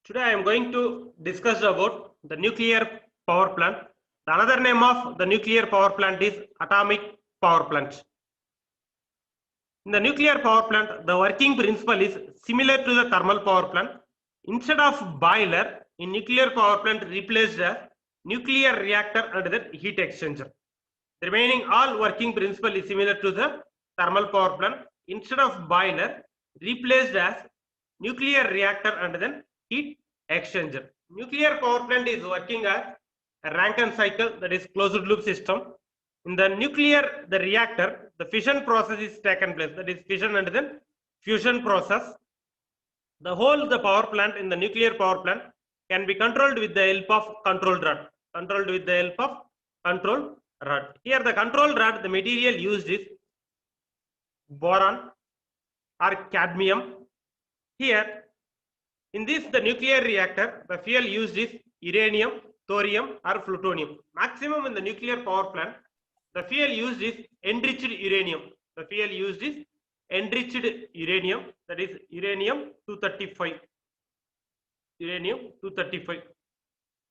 Today I am going to discuss about the nuclear power plant. The another name of the nuclear power plant is atomic power plant. In the nuclear power plant, the working principle is similar to the thermal power plant. Instead of boiler, in nuclear power plant replaced a nuclear reactor and the heat exchanger. The remaining all working principle is similar to the thermal power plant. Instead of boiler, replaced as nuclear reactor and then heat exchanger. Nuclear power plant is working as a Rankine cycle, that is closed loop system. In the nuclear, the reactor, the fission process is taken place, that is fission and then fusion process. The whole the power plant in the nuclear power plant can be controlled with the help of control rod. Controlled with the help of control rod. Here the control rod, the material used is boron or cadmium. Here in this the nuclear reactor, the fuel used is uranium, thorium or plutonium. Maximum in the nuclear power plant, the fuel used is enriched uranium. The fuel used is enriched uranium, that is uranium 235. Uranium 235.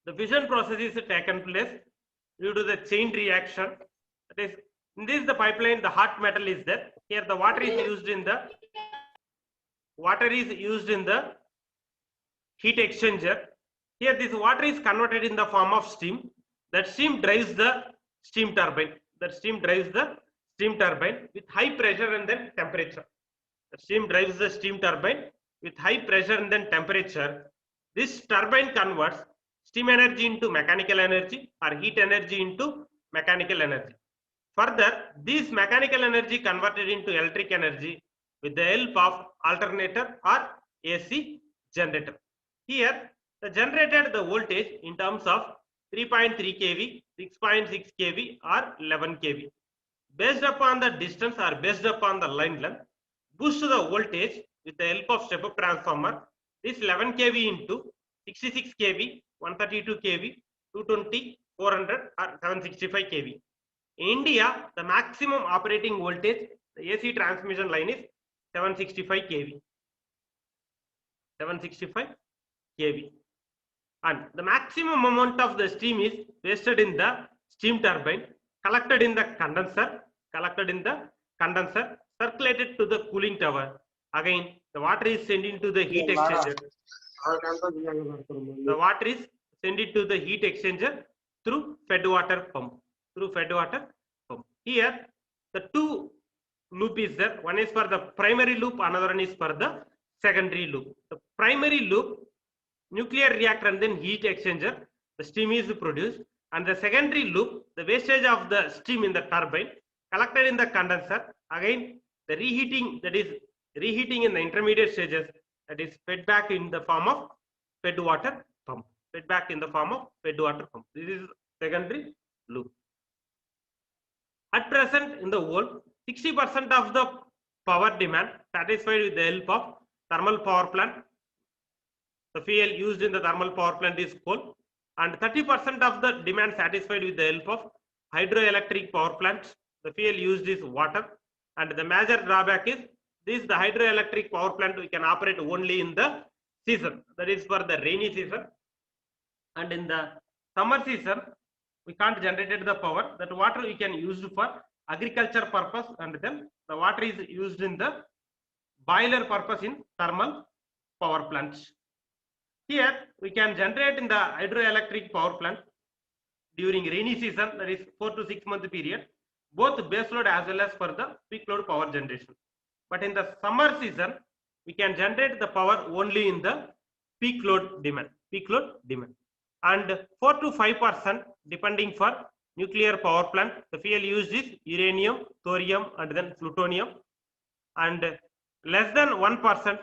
The fission process is taken place due to the chain reaction. That is, in this the pipeline, the hot metal is there. Here the water is used in the heat exchanger. Here this water is converted in the form of steam. That steam drives the steam turbine. That steam drives the steam turbine with high pressure and then temperature. The steam drives the steam turbine with high pressure and then temperature. This turbine converts steam energy into mechanical energy or heat energy into mechanical energy. Further, this mechanical energy converted into electric energy with the help of alternator or AC generator. Here, the generated the voltage in terms of 3.3 kV, 6.6 kV or 11 kV. Based upon the distance or based upon the line length, boost the voltage with the help of step-up transformer. This 11 kV into 66 kV, 132 kV, 220, 400 or 765 kV. In India, the maximum operating voltage, the AC transmission line is 765 kV. 765 kV. And the maximum amount of the steam is wasted in the steam turbine, collected in the condenser, circulated to the cooling tower. Again, the water is sent into the heat exchanger. The water is sent into the heat exchanger through fed water pump. Here, the two loop is there. One is for the primary loop, another one is for the secondary loop. The primary loop, nuclear reactor and then heat exchanger, the steam is produced. And the secondary loop, the wastage of the steam in the turbine, collected in the condenser. Again, the reheating, that is reheating in the intermediate stages, that is fed back in the form of fed water pump. This is secondary loop. At present, in the world, 60% of the power demand satisfied with the help of thermal power plant. The fuel used in the thermal power plant is coal, and 30% of the demand satisfied with the help of hydroelectric power plants. The fuel used is water, and the major drawback is this: the hydroelectric power plant we can operate only in the season, that is for the rainy season, and in the summer season we can't generate the power. That water we can use for agriculture purpose, and then the water is used in the boiler purpose in thermal power plants. Here we can generate in the hydroelectric power plant during rainy season, that is 4 to 6 month period, both base load as well as for the peak load power generation. But in the summer season, we can generate the power only in the peak load demand. And 4 to 5% depending for nuclear power plant, the fuel used is uranium, thorium and then plutonium, and less than 1%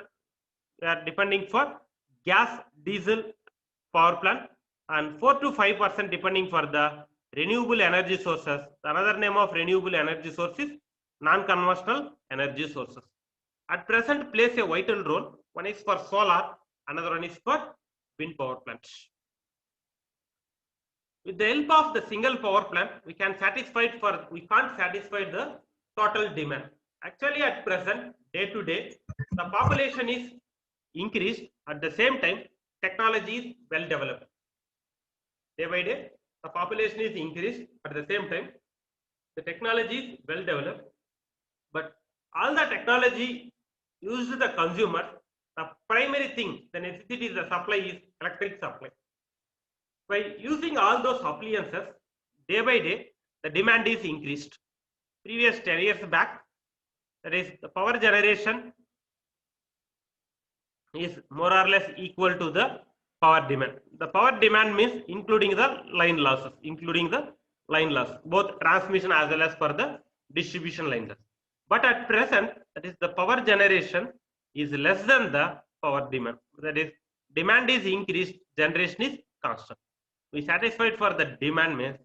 depending for gas, diesel power plant, and 4 to 5% depending for the renewable energy sources. Another name of renewable energy source is non-conventional energy sources. At present, plays a vital role. One is for solar, another one is for wind power plants. With the help of the single power plant, we can't satisfy the total demand. Actually, at present, day to day, the population is increased. At the same time, technology is well developed. Day by day, the population is increased, but at the same time, the technology is well developed. But all the technology used to the consumer, the primary thing, the necessity is the supply is electric supply. By using all those appliances, day by day, the demand is increased. Previous 10 years back, that is the power generation is more or less equal to the power demand. The power demand means including the line losses, both transmission as well as for the distribution line loss. But at present, that is the power generation is less than the power demand. That is, demand is increased, generation is constant. We satisfied for the demand means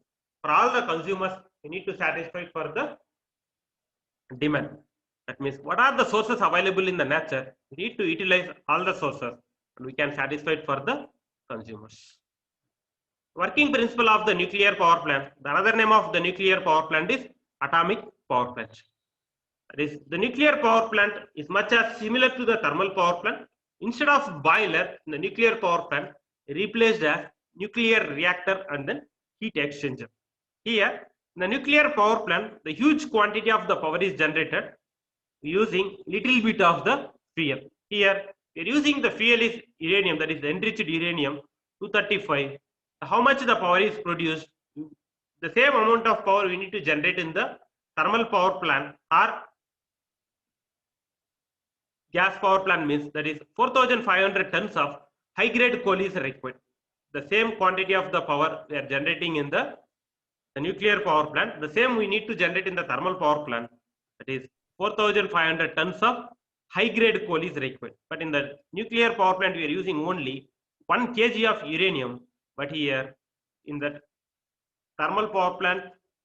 for all the consumers, we need to satisfy for the demand. That means what are the sources available in the nature? We need to utilize all the sources and we can satisfy it for the consumers. Working principle of the nuclear power plant. The another name of the nuclear power plant is atomic power plant. That is, the nuclear power plant is much as similar to the thermal power plant. Instead of boiler, the nuclear power plant replaced as nuclear reactor and then heat exchanger. Here, in the nuclear power plant, the huge quantity of the power is generated using little bit of the fuel. Here, we are using the fuel is uranium, that is enriched uranium 235. How much the power is produced? The same amount of power we need to generate in the thermal power plant or gas power plant means that is 4,500 tons of high grade coal is required. The same quantity of the power we are generating in the nuclear power plant, the same we need to generate in the thermal power plant. That is 4,500 tons of high grade coal is required. But in the nuclear power plant, we are using only 1 kg of uranium. But here in the thermal power plant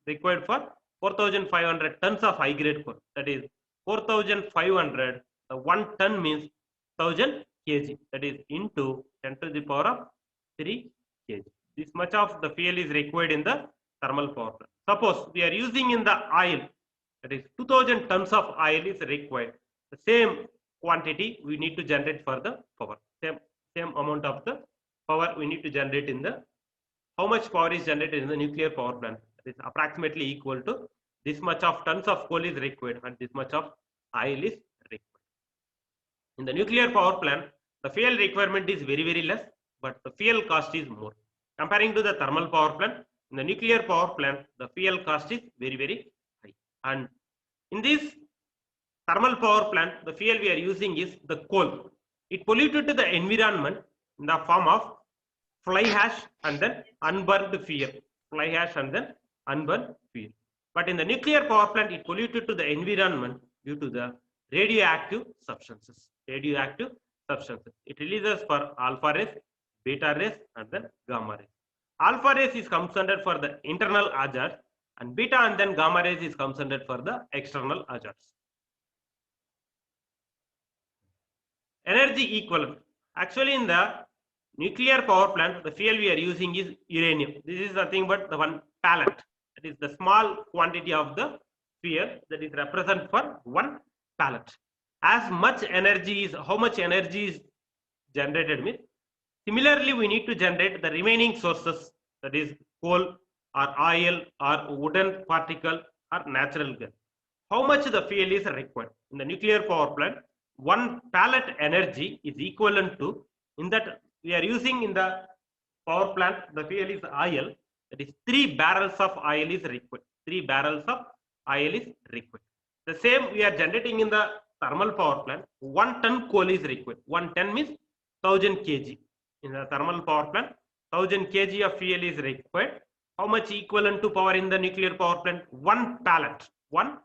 required for 4,500 tons of high grade coal. That is 4,500. The 1 ton means 1000 kg. That is into 10 to the power of 3 kg. This much of the fuel is required in the thermal power plant. Suppose we are using in the oil, that is 2000 tons of oil is required. The same quantity we need to generate for the power. Same amount of the power we need to generate in the, how much power is generated in the nuclear power plant? That is approximately equal to this much of tons of coal is required and this much of oil is required. In the nuclear power plant, the fuel requirement is very, very less, but the fuel cost is more. Comparing to the thermal power plant, in the nuclear power plant, the fuel cost is very, very high. And in this thermal power plant, the fuel we are using is the coal. It polluted to the environment in the form of fly ash and then unburned fuel. Fly ash and then unburned fuel. But in the nuclear power plant, it polluted to the environment due to the radioactive substances. Radioactive substances. It releases for alpha rays, beta rays, and then gamma rays. Alpha rays is considered for the internal hazards, and beta and then gamma rays is considered for the external hazards. Energy equivalent. Actually, in the nuclear power plant, the fuel we are using is uranium. This is nothing but the one pellet. That is the small quantity of the fuel that is represent for one pellet. As much energy is, how much energy is generated with. Similarly, we need to generate the remaining sources, that is coal or oil or wooden particle or natural gas. How much the fuel is required? In the nuclear power plant, one pellet energy is equivalent to, in that we are using in the power plant, the fuel is oil, that is 3 barrels of oil is required. 3 barrels of oil is required. The same we are generating in the thermal power plant, 1 ton coal is required. 1 ton means 1000 kg. In the thermal power plant, 1000 kg of fuel is required. How much equivalent to power in the nuclear power plant? 1 pellet. 1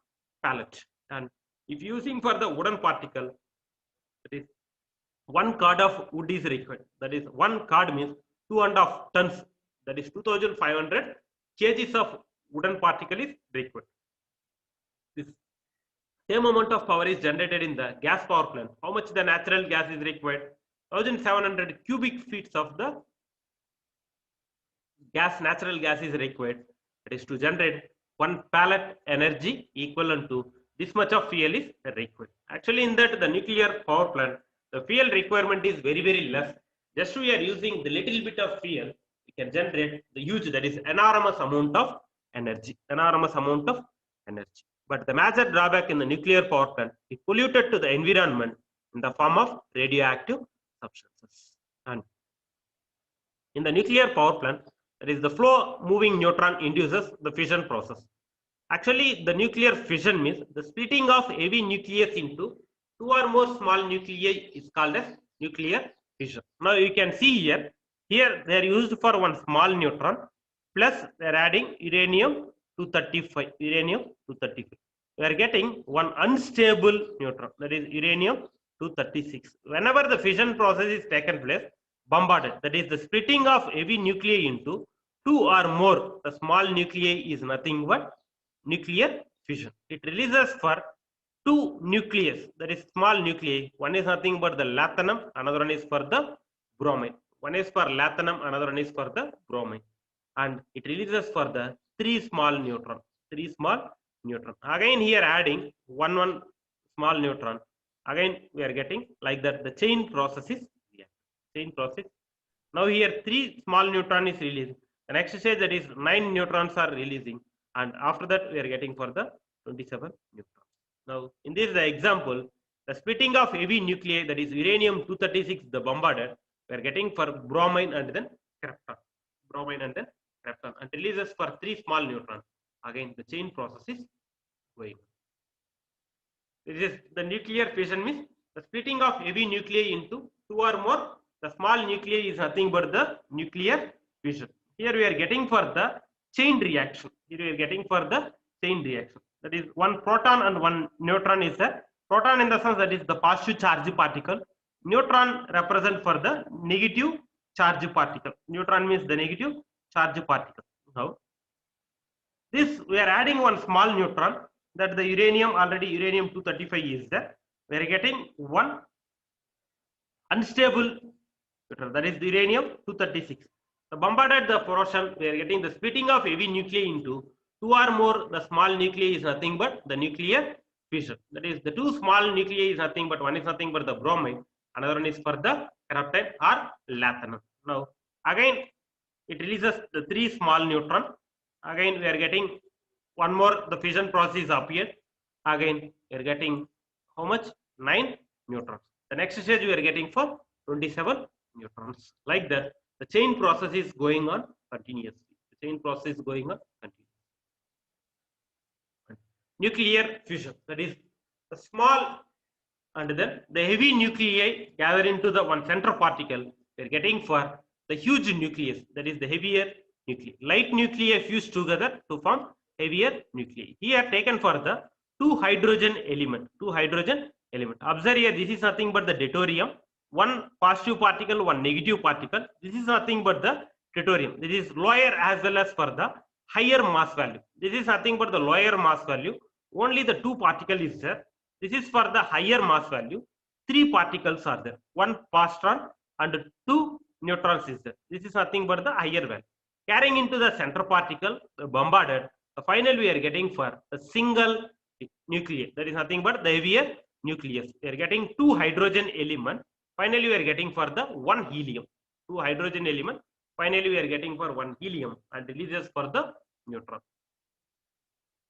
pellet. And if using for the wooden particle, that is 1 cord of wood is required. That is 1 cord means 2.5 tons. That is 2500 kgs of wooden particle is required. This same amount of power is generated in the gas power plant. How much the natural gas is required? 1700 cubic feet of the gas, natural gas is required. That is to generate 1 pellet energy equivalent to this much of fuel is required. Actually, in that the nuclear power plant, the fuel requirement is very, very less. Just we are using the little bit of fuel, we can generate the huge, that is enormous amount of energy, enormous amount of energy. But the major drawback in the nuclear power plant, it polluted to the environment in the form of radioactive substances. And in the nuclear power plant, that is the flow moving neutron induces the fission process. Actually, the nuclear fission means the splitting of heavy nucleus into two or more small nuclei is called as nuclear fission. Now you can see here, they are used for one small neutron, plus they are adding uranium 235, uranium 235. We are getting one unstable neutron, that is uranium 236. Whenever the fission process is taken place, bombarded, that is the splitting of heavy nuclei into two or more, the small nuclei is nothing but nuclear fission. It releases for two nucleus, that is small nuclei. One is nothing but the lanthanum, another one is for the bromine. One is for lanthanum, another one is for the bromine. And it releases for the three small neutron. Again here adding one small neutron. Again we are getting like that. The chain process is chain process. Now here three small neutron is released. The next stage, that is 9 neutrons are releasing, and after that we are getting for the 27 neutrons. Now in this the example, the splitting of heavy nuclei, that is uranium 236, the bombarded, we are getting for bromine and then krypton, and releases for three small neutrons. Again the chain process is going. This is the nuclear fission means the splitting of heavy nuclei into two or more. The small nuclei is nothing but the nuclear fission. Here we are getting for the chain reaction. That is one proton and one neutron is there. Proton in the sense that is the positive charge particle. Neutron represent for the negative charge particle. Neutron means the negative charge particle. Now, this we are adding one small neutron, that the uranium, already uranium 235 is there. We are getting one unstable neutron, that is the uranium 236. So bombarded the portion, we are getting the splitting of heavy nuclei into two or more. The small nuclei is nothing but the nuclear fission. That is the two small nuclei is nothing but one is nothing but the bromine, another one is for the krypton or lanthanum. Now again it releases the three small neutron. Again we are getting one more, the fission process appeared. Again we are getting how much? 9 neutrons. The next stage we are getting for 27 neutrons. Like that, the chain process is going on continuously. Nuclear fission, that is the small and then the heavy nuclei gather into the one center particle. We are getting for the huge nucleus, that is the heavier nuclei. Light nuclei fused together to form heavier nuclei. Here taken for the two hydrogen element. Observe here, this is nothing but the deuterium. One positive particle, one negative particle. This is nothing but the deuterium. This is lower as well as for the higher mass value. This is nothing but the lower mass value. Only the two particles is there. This is for the higher mass value. Three particles are there. One positron and two neutrons is there. This is nothing but the higher value. Carrying into the center particle, the bombarded. The final we are getting for a single nucleus. That is nothing but the heavier nucleus. We are getting two hydrogen element. Finally we are getting for the one helium. Two hydrogen element. Finally we are getting for one helium and releases for the neutron.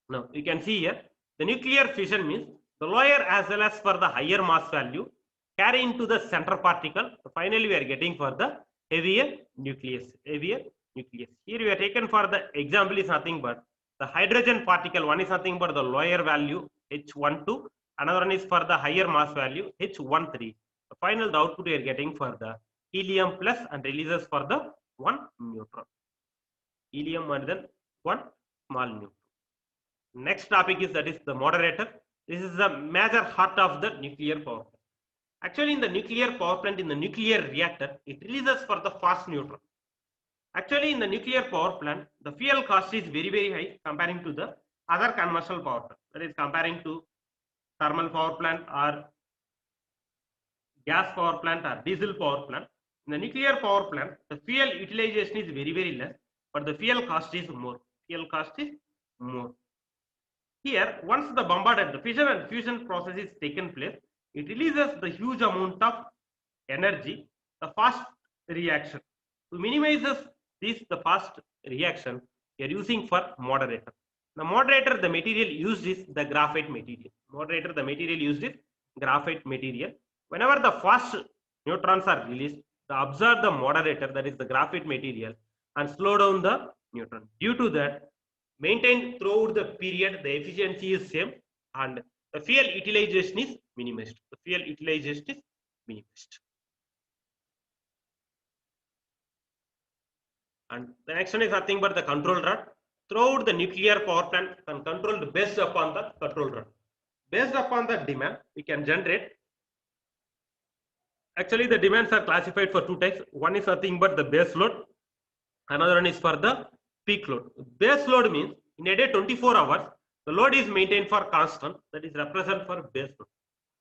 Now you can see here the nuclear fission means the lower as well as for the higher mass value carry into the center particle. Finally we are getting for the heavier nucleus. Here we are taken for the example is nothing but the hydrogen particle. One is nothing but the lower value H12, another one is for the higher mass value H13. The final the output we are getting for the helium plus and releases for the one neutron. Helium and then one small neutron. Next topic is that is the moderator. This is the major heart of the nuclear power plant. Actually in the nuclear power plant, in the nuclear reactor, it releases for the fast neutron. Actually in the nuclear power plant, the fuel cost is very high comparing to the other conventional power plant. That is comparing to thermal power plant or gas power plant or diesel power plant. In the nuclear power plant, the fuel utilization is very less, but the fuel cost is more. Here, once the bombarded, the fission and fusion process is taken place, it releases the huge amount of energy. The fast reaction. To minimize the fast reaction, we are using for moderator. The moderator, the material used is the graphite material. Moderator, the material used is graphite material. Whenever the fast neutrons are released, they absorb the moderator, that is the graphite material, and slow down the neutron. Due to that, maintained throughout the period, the efficiency is same and the fuel utilization is minimized. The fuel utilization is minimized. And the next one is nothing but the control rod. Throughout the nuclear power plant and controlled based upon the control rod. Based upon the demand, we can generate. Actually, the demands are classified for two types. One is nothing but the base load. Another one is for the peak load. Base load means in a day 24 hours, the load is maintained for constant, that is represent for base load.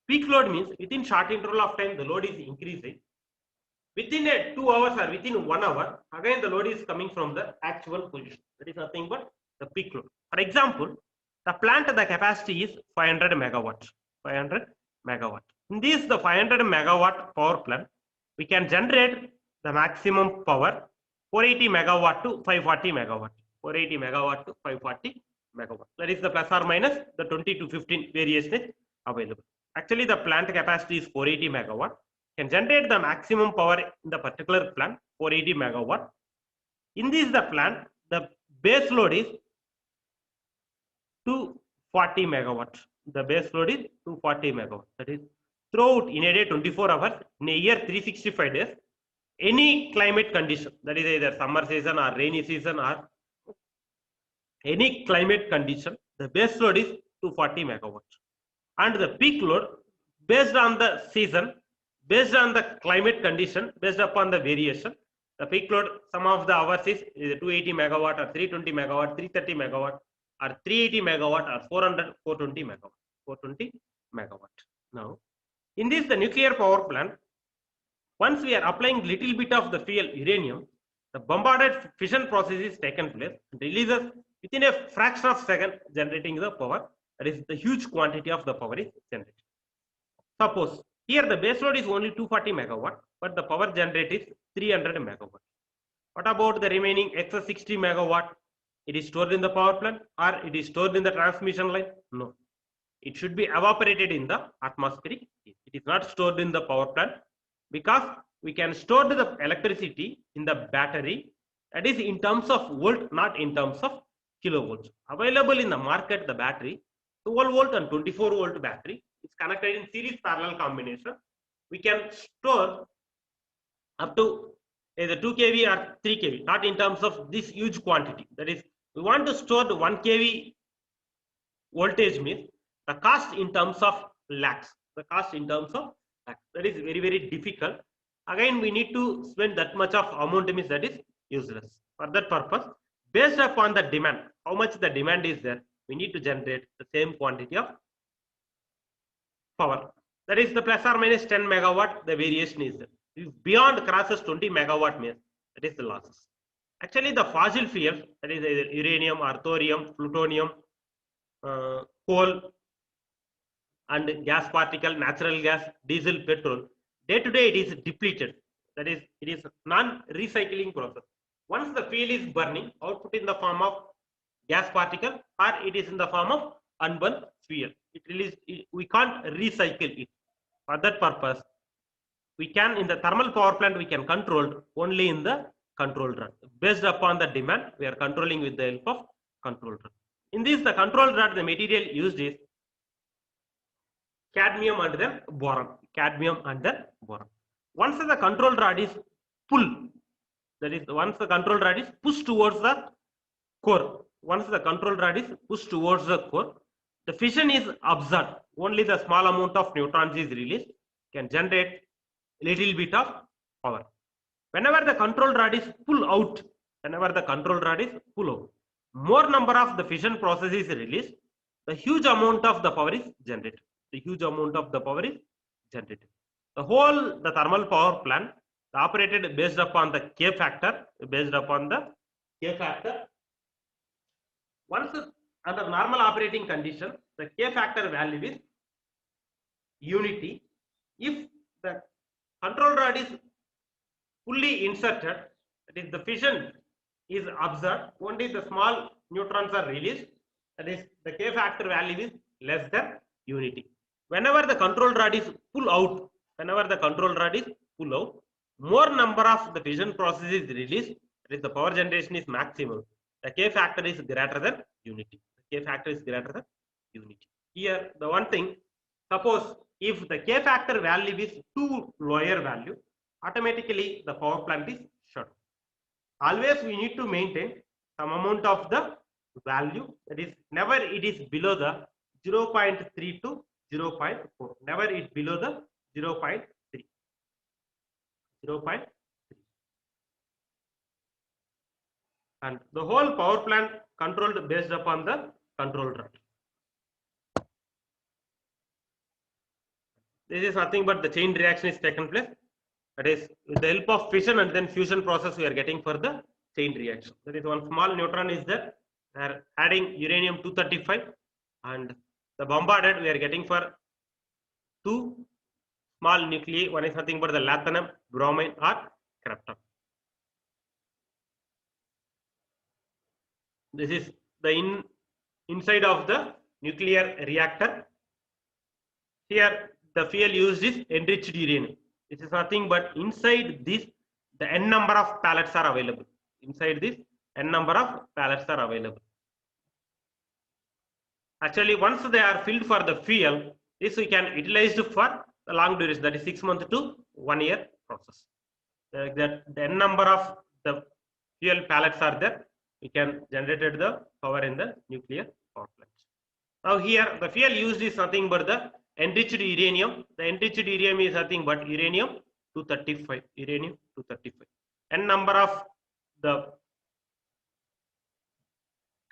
Peak load means within short interval of time, the load is increasing. Within a 2 hours or within 1 hour, again the load is coming from the actual position. That is nothing but the peak load. For example, the plant, the capacity is 500 megawatt. 500 megawatt. In this, the 500 megawatt power plant, we can generate the maximum power 480 megawatt to 540 megawatt. 480 megawatt to 540 megawatt. That is the plus or minus the 20 to 15 variation is available. Actually, the plant capacity is 480 megawatt. Can generate the maximum power in the particular plant 480 megawatt. In this the plant, the base load is 240 megawatt. The base load is 240 megawatt. That is throughout in a day 24 hours, in a year 365 days, any climate condition, that is either summer season or rainy season or any climate condition, the base load is 240 megawatt. And the peak load based on the season, based on the climate condition, based upon the variation, the peak load, some of the hours is 280 megawatt or 320 megawatt, 330 megawatt or 380 megawatt or 400, 420 megawatt, 420 megawatt. Now, in this, the nuclear power plant, once we are applying little bit of the fuel uranium, the bombarded fission process is taken place, releases within a fraction of a second generating the power. That is the huge quantity of the power is generated. Suppose here the base load is only 240 megawatt, but the power generated is 300 megawatt. What about the remaining excess 60 megawatt? It is stored in the power plant or it is stored in the transmission line? No. It should be evaporated in the atmospheric heat. It is not stored in the power plant because we can store the electricity in the battery. That is in terms of volt, not in terms of kilovolts. Available in the market, the battery, 12 volt and 24 volt battery is connected in series parallel combination. We can store up to either 2 kV or 3 kV, not in terms of this huge quantity. That is, we want to store the 1 kV voltage means the cost in terms of lakhs. The cost in terms of lakhs. That is very, very difficult. Again, we need to spend that much of amount means that is useless. For that purpose, based upon the demand, how much the demand is there, we need to generate the same quantity of power. That is the plus or minus 10 megawatt, the variation is there. If beyond crosses 20 megawatt means that is the losses. Actually, the fossil fuel, that is either uranium or thorium, plutonium, coal, and gas particle, natural gas, diesel, petrol, day to day it is depleted. That is, it is non-recycling process. Once the fuel is burning, output in the form of gas particle or it is in the form of unburned fuel. We can't recycle it. For that purpose, we can in the thermal power plant we can control only in the control rod. Based upon the demand, we are controlling with the help of control rod. In this, the control rod, the material used is cadmium and then boron. Cadmium and then boron. Once the control rod is pulled, that is, once the control rod is pushed towards the core, once the control rod is pushed towards the core, the fission is absorbed. Only the small amount of neutrons is released, can generate little bit of power. Whenever the control rod is pulled out, more number of the fission process is released, the huge amount of the power is generated. The whole the thermal power plant operated based upon the K factor, Once under normal operating condition, the K factor value is unity. If the control rod is fully inserted, that is the fission is observed, only the small neutrons are released, that is the K factor value is less than unity. Whenever the control rod is pull out, more number of the fission process is released, that is the power generation is maximum. The K factor is greater than unity. The K factor is greater than unity. Here the one thing, suppose if the K factor value is too lower value, automatically the power plant is shut. Always we need to maintain some amount of the value, that is never it is below the 0.3 to 0.4, never it below the 0.3. And the whole power plant controlled based upon the control rod. This is nothing but the chain reaction is taken place. That is with the help of fission and then fusion process we are getting for the chain reaction. That is one small neutron is there. They are adding uranium 235 and the bombarded we are getting for two small nuclei. One is nothing but the lanthanum, bromine or krypton. This is the inside of the nuclear reactor. Here the fuel used is enriched uranium. This is nothing but inside this the n number of pellets are available. Inside this n number of pellets are available. Actually, once they are filled for the fuel, this we can utilize for the long duration, that is 6 months to 1 year process. The n number of the fuel pellets are there, we can generate the power in the nuclear power plant. Now here the fuel used is nothing but the enriched uranium. The enriched uranium is nothing but uranium 235. Uranium 235. N number of the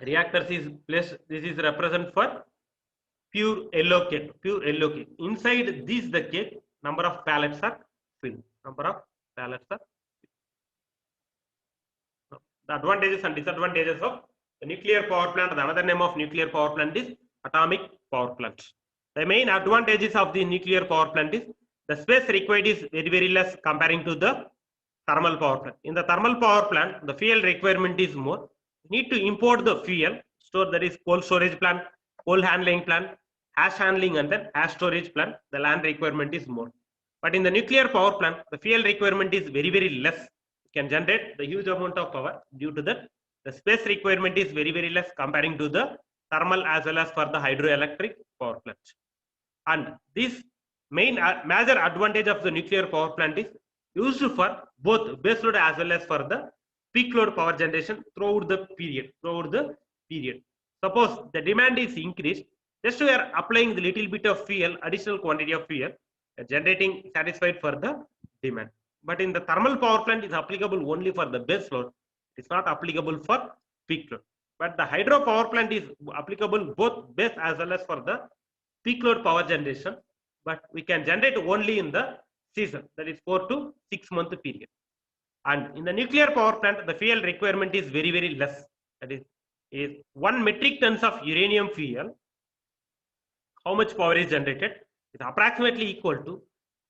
reactors is placed. This is represent for pure yellow cake. Pure yellow cake. Inside this the cake, number of pellets are filled. Number of pellets are filled. The advantages and disadvantages of the nuclear power plant. The another name of nuclear power plant is atomic power plant. The main advantages of the nuclear power plant is the space required is very less comparing to the thermal power plant. In the thermal power plant, the fuel requirement is more. You need to import the fuel, store, that is coal storage plant, coal handling plant, ash handling and then ash storage plant. The land requirement is more. But in the nuclear power plant, the fuel requirement is very less. You can generate the huge amount of power. Due to that, the space requirement is very less comparing to the thermal as well as for the hydroelectric power plant. And this main major advantage of the nuclear power plant is used for both base load as well as for the peak load power generation throughout the period. Suppose the demand is increased, just we are applying the little bit of fuel, additional quantity of fuel, generating satisfied for the demand. But in the thermal power plant, it is applicable only for the base load. It is not applicable for peak load. But the hydro power plant is applicable both base as well as for the peak load power generation. But we can generate only in the season, that is 4 to 6 month period. And in the nuclear power plant, the fuel requirement is very less. That is 1 metric tons of uranium fuel. How much power is generated? It's approximately equal to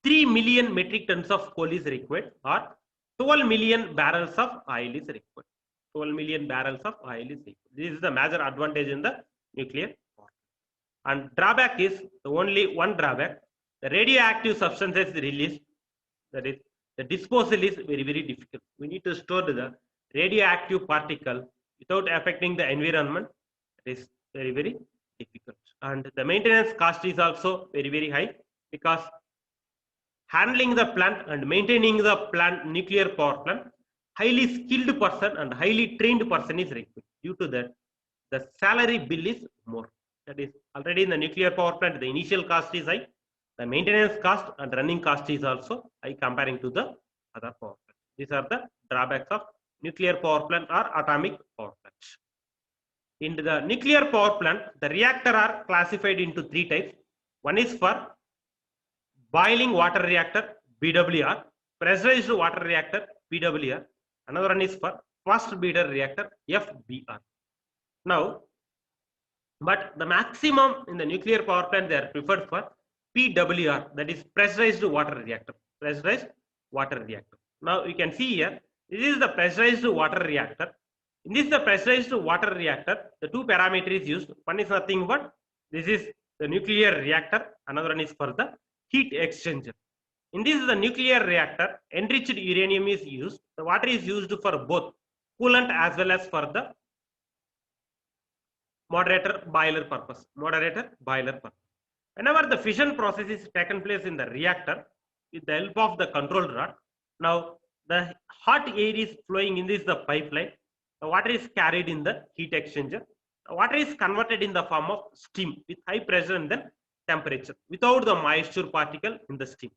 3 million metric tons of coal is required, or 12 million barrels of oil is required. 12 million barrels of oil is required. This is the major advantage in the nuclear power. And drawback is the only one drawback. The radioactive substances released, that is the disposal is very difficult. We need to store the radioactive particle without affecting the environment. It is very difficult. And the maintenance cost is also very high, because handling the plant and maintaining the plant, nuclear power plant, highly skilled person and highly trained person is required. Due to that, the salary bill is more. That is already in the nuclear power plant, the initial cost is high. The maintenance cost and running cost is also high comparing to the other power plants. These are the drawbacks of nuclear power plant or atomic power plant. In the nuclear power plant, the reactor are classified into 3 types. One is for boiling water reactor, BWR, pressurized water reactor, PWR. Another one is for fast breeder reactor, FBR. Now, but the maximum in the nuclear power plant, they are preferred for PWR, that is pressurized water reactor. Pressurized water reactor. Now you can see here, this is the pressurized water reactor. In this the pressurized water reactor, the two parameters used. One is nothing but this is the nuclear reactor, another one is for the heat exchanger. In this the nuclear reactor, enriched uranium is used. The water is used for both coolant as well as for the moderator boiler purpose. Whenever the fission process is taken place in the reactor with the help of the control rod, now the hot air is flowing in this the pipeline. The water is carried in the heat exchanger. The water is converted in the form of steam with high pressure and then temperature without the moisture particle in the steam.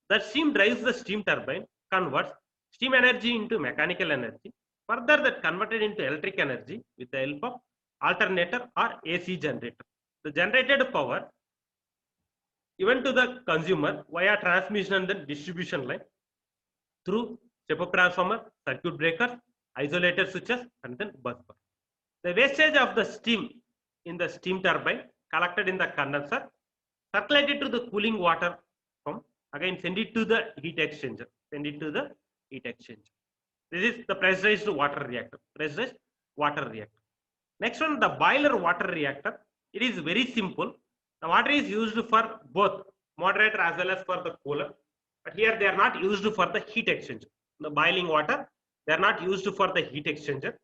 The steam drives the steam turbine, converts steam energy into mechanical energy. Further, that converted into electric energy with the help of alternator or AC generator. The generated power given to the consumer via transmission and then distribution line through step-up transformer, circuit breakers, isolator switches, and then bus bar. The wastage of the steam in the steam turbine collected in the condenser, circulated to the cooling water pump, again send it to the heat exchanger. This is the pressurized water reactor. Next one, the boiler water reactor. It is very simple. The water is used for both moderator as well as for the cooler. But here they are not used for the heat exchanger. The boiling water, they are not used for the heat exchanger.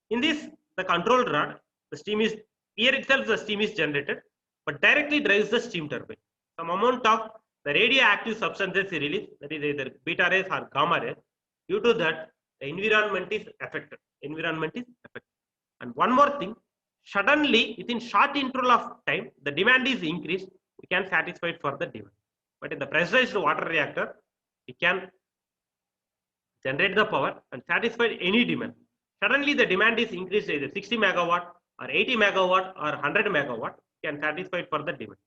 In this, the control rod, the steam is, here itself the steam is generated, but directly drives the steam turbine. Some amount of the radioactive substances is released, that is either beta rays or gamma rays. Due to that, the environment is affected. And one more thing, suddenly within short interval of time, the demand is increased. We can satisfy it for the demand. But in the pressurized water reactor, we can generate the power and satisfy any demand. Suddenly the demand is increased either 60 megawatt or 80 megawatt or 100 megawatt, can satisfy it for the demand.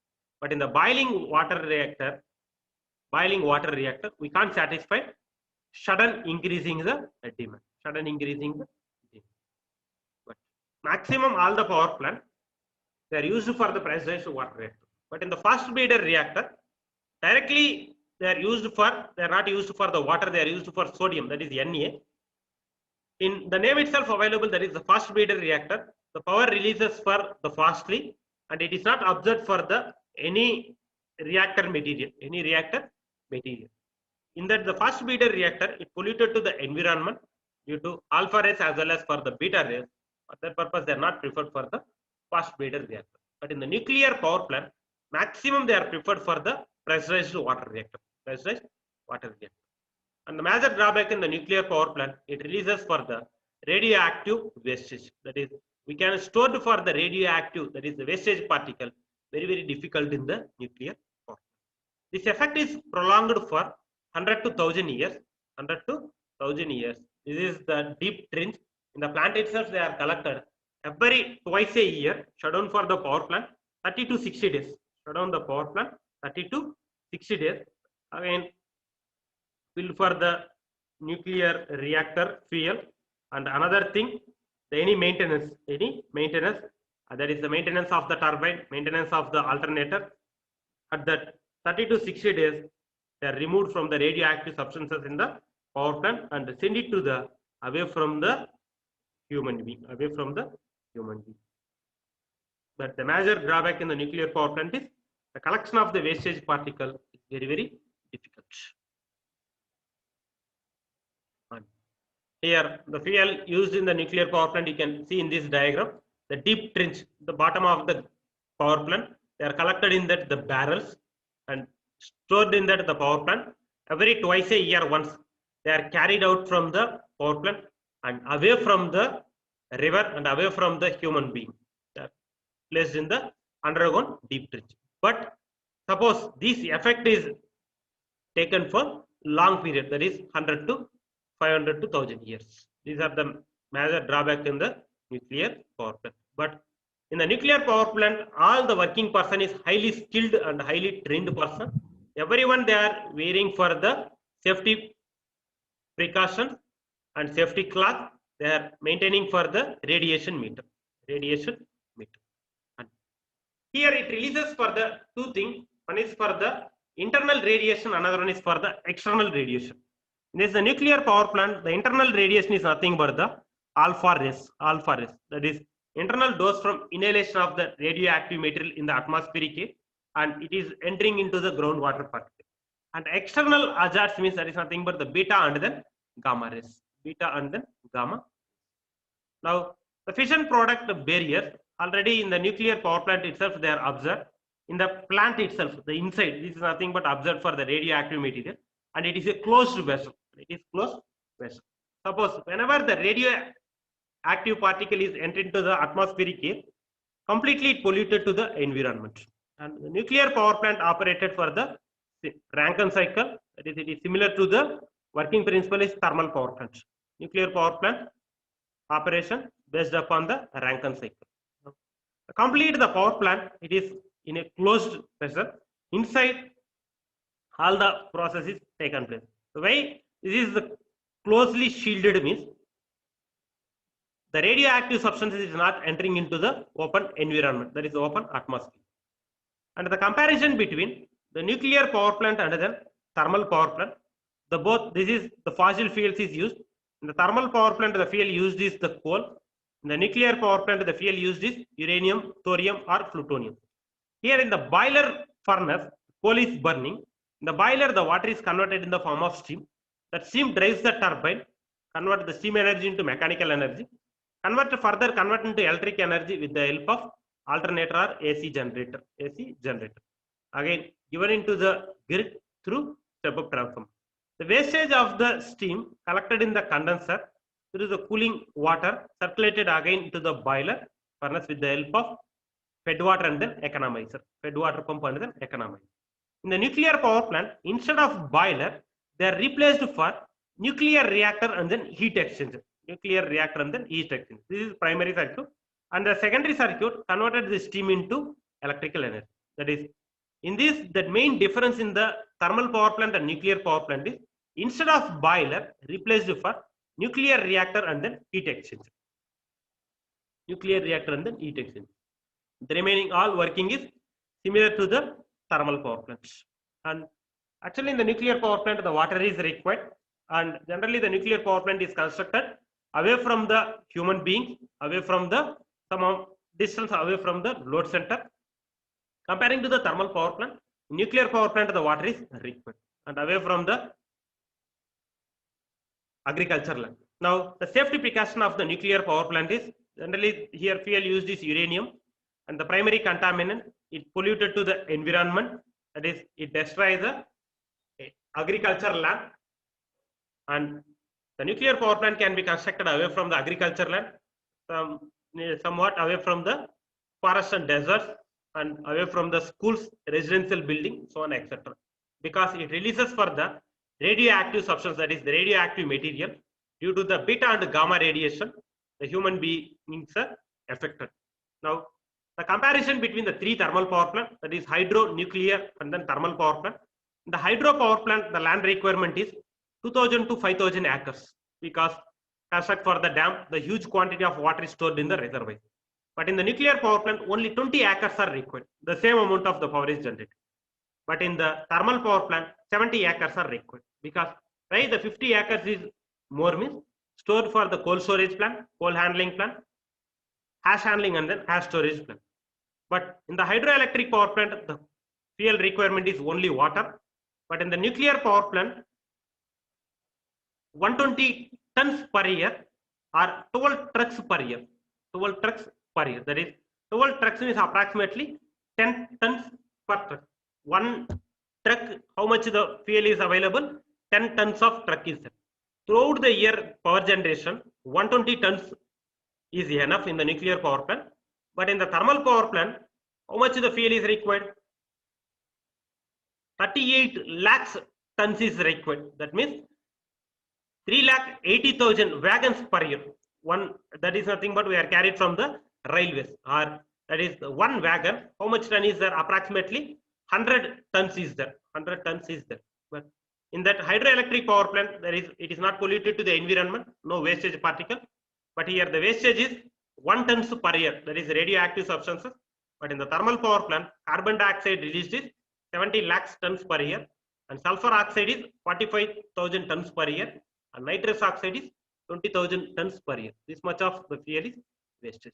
But in the boiling water reactor, we can't satisfy sudden increasing the demand. But maximum all the power plant, they are used for the pressurized water reactor. But in the fast breeder reactor, directly they are not used for the water, they are used for sodium, that is Na. In the name itself available, that is the fast breeder reactor, the power releases for the fastly, and it is not observed for the any reactor material. In that the fast breeder reactor, it polluted to the environment due to alpha rays as well as for the beta rays. For that purpose, they are not preferred for the fast breeder reactor. But in the nuclear power plant, maximum they are preferred for the pressurized water reactor. And the major drawback in the nuclear power plant, it releases for the radioactive wastage. That is, we can store for the radioactive, that is the wastage particle, very difficult in the nuclear power plant. This effect is prolonged for 100 to 1000 years. This is the deep trench. In the plant itself, they are collected every twice a year, shut down for the power plant, 30 to 60 days. Shut down the power plant, 30 to 60 days. Again, fill for the nuclear reactor fuel. And another thing, any maintenance, that is the maintenance of the turbine, maintenance of the alternator. At that 30 to 60 days, they are removed from the radioactive substances in the power plant and send it to the away from the human being. But the major drawback in the nuclear power plant is the collection of the wastage particle is very difficult. Here, the fuel used in the nuclear power plant, you can see in this diagram, the deep trench, the bottom of the power plant, they are collected in that the barrels and stored in that the power plant. Every twice a year once, they are carried out from the power plant and away from the river and away from the human being. They are placed in the underground deep trench. But suppose this effect is taken for long period, that is 100 to 500 to 1000 years. These are the major drawback in the nuclear power plant. But in the nuclear power plant, all the working person is highly skilled and highly trained person. Everyone they are wearing for the safety precautions and safety cloth. They are maintaining for the radiation meter. And here it releases for the two things. One is for the internal radiation, another one is for the external radiation. In this nuclear power plant, the internal radiation is nothing but the alpha rays. Alpha rays, that is internal dose from inhalation of the radioactive material in the atmospheric air, and it is entering into the groundwater particle. And external hazards means that is nothing but the beta and then gamma rays. Beta and then gamma. Now, the fission product barriers already in the nuclear power plant itself they are observed. In the plant itself, the inside, this is nothing but observed for the radioactive material, and it is a closed vessel. It is closed vessel. Suppose whenever the radioactive particle is entered into the atmospheric air, completely polluted to the environment. And the nuclear power plant operated for the Rankine cycle, that is, it is similar to the working principle is thermal power plant. Nuclear power plant operation based upon the Rankine cycle. To complete the power plant, it is in a closed vessel. Inside, all the processes taken place. The way this is the closely shielded means the radioactive substances is not entering into the open environment, that is open atmosphere. And the comparison between the nuclear power plant and the thermal power plant, the both this is the fossil fuels is used. In the thermal power plant, the fuel used is the coal. In the nuclear power plant, the fuel used is uranium, thorium, or plutonium. Here in the boiler furnace, coal is burning. In the boiler, the water is converted in the form of steam. That steam drives the turbine, convert the steam energy into mechanical energy, convert into electric energy with the help of alternator or AC generator. Again, given into the grid through step-up transformer. The wastage of the steam collected in the condenser through the cooling water circulated again into the boiler furnace with the help of fed water and then economizer. Fed water pump and then economizer. In the nuclear power plant, instead of boiler, they are replaced for nuclear reactor and then heat exchanger. Nuclear reactor and then heat exchanger. This is primary circuit. And the secondary circuit converted the steam into electrical energy. That is, in this, the main difference in the thermal power plant and nuclear power plant is instead of boiler, replaced for nuclear reactor and then heat exchanger. Nuclear reactor and then heat exchanger. The remaining all working is similar to the thermal power plants. And actually in the nuclear power plant, the water is required, and generally the nuclear power plant is constructed away from the human beings, away from the some distance away from the load center. Comparing to the thermal power plant, nuclear power plant, the water is required and away from the agriculture land. Now, the safety precaution of the nuclear power plant is generally here fuel used is uranium, and the primary contaminant it polluted to the environment, that is, it destroys the agriculture land, and the nuclear power plant can be constructed away from the agriculture land, somewhat away from the forests and deserts, and away from the schools, residential building, so on, etc. Because it releases for the radioactive substance, that is the radioactive material, due to the beta and gamma radiation, the human beings are affected. Now, the comparison between the three thermal power plant, that is hydro, nuclear, and then thermal power plant. In the hydro power plant, the land requirement is 2,000 to 5,000 acres, because construct for the dam, the huge quantity of water is stored in the reservoir. But in the nuclear power plant, only 20 acres are required. The same amount of the power is generated. But in the thermal power plant, 70 acres are required, because right, the 50 acres is more means stored for the coal storage plant, coal handling plant, ash handling, and then ash storage plant. But in the hydroelectric power plant, the fuel requirement is only water. But in the nuclear power plant, 120 tons per year or 12 trucks per year. 12 trucks per year. That is, 12 trucks is approximately 10 tons per truck. One truck, how much the fuel is available? 10 tons of truck is there. Throughout the year power generation, 120 tons is enough in the nuclear power plant. But in the thermal power plant, how much the fuel is required? 38 lakhs tons is required. That means 3,80,000 wagons per year. One, that is nothing but we are carried from the railways, or that is one wagon. How much ton is there? Approximately 100 tons is there. 100 tons is there. But in that hydroelectric power plant, it is not polluted to the environment, no wastage particle. But here the wastage is 1 tons per year, that is radioactive substances. But in the thermal power plant, carbon dioxide released is 70 lakhs tons per year, and sulfur oxide is 45,000 tons per year, and nitrous oxide is 20,000 tons per year. This much of the fuel is wastage.